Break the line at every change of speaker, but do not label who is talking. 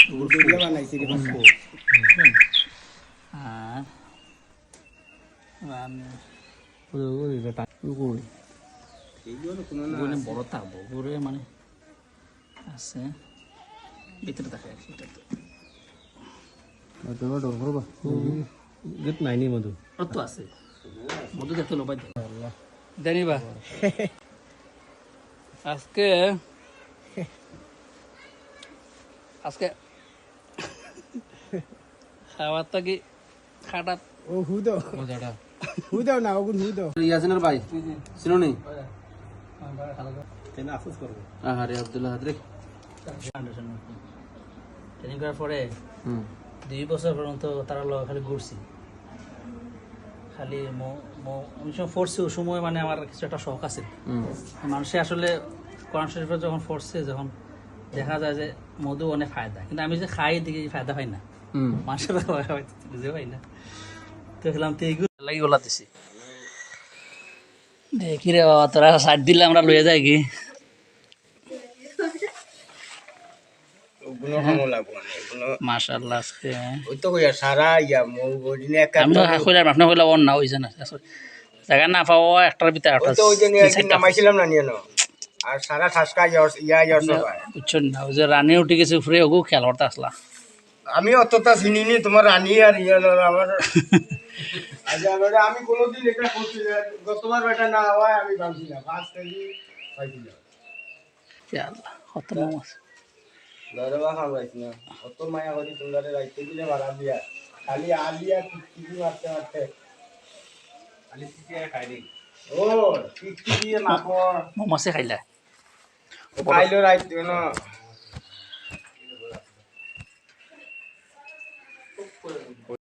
Video বানাইছি রে বাবা।
আর আমি
এইগুলো কোনো না
গুনে বড় থাকবো গুড়ে মানে আছে ভিতরে থাকে সেটা
গেট নাইনি মধু
তো তো আছে মধু দেখতে লোবাই জানিবা আজকে আজকে খাওয়াটা কি খাটা
ও হুদো
মজাটা
হুদো না ওগুন হুদো
ইয়াসিনের ভাই চিনো নি
কেন আফসোস করব
আহারে আব্দুল্লাহ হাদরে
ট্রেনিং করার পরে 2 বছর পর্যন্ত তারা খালি ঘুরছি খালি অনেক সময় ফোর্সে ওই সময় মানে আমার কিছু একটা শখ আছে মানুষে আসলে কোরআন শরীফে যখন ফোর্সে যখন দেখা যায় যে মধু অনেক ফায়দা কিন্তু আমি যে খাই দিকে ফায়দা পাই না মানুষের বুঝতে পাই না তো খেলাম তো এইগুলো লাগি ওলা দিছি দেখি রে বাবা তোরা সাইড দিলে আমরা লয়ে যাই কি
ওগুলো হামো লাগবো না এগুলো
মাশাআল্লাহ আজকে
ওই তো কইয়া সারা ইয়া মৌ বডিনে একা
আমি কইলাম আপনি কইলাম অন না হইছে না জায়গা না পাওয়া একটার ভিতরে
ওই
আটটা
তো ওই যে একদিন নামাইছিলাম না নিয়ে আর সারা ঠাসকা ইয়া সবাই
বুঝছেন না ওই যে রানী উঠে গেছে উপরে ওগু খেয়াল করতে আসলা
আমি অতটা চিনিনি তোমার রানী আর ইয়া আমার আজ আমি কোনোদিন এটা করছি না গতবার বেটা না হয় আমি ভাবছি না 5 কেজি পাইছিলাম
আল্লাহ কত মাছ
দাদা খাওয়াইছি না অত মায়া করি তোমরা রাইতে দিলে বাড়া দিয়া খালি আলিয়া টিকি মারতে মারতে খালি টিকি খাই দিই ও টিকি দিয়ে মাপড়
মাছে খাইলা
খাইলো রাইতে না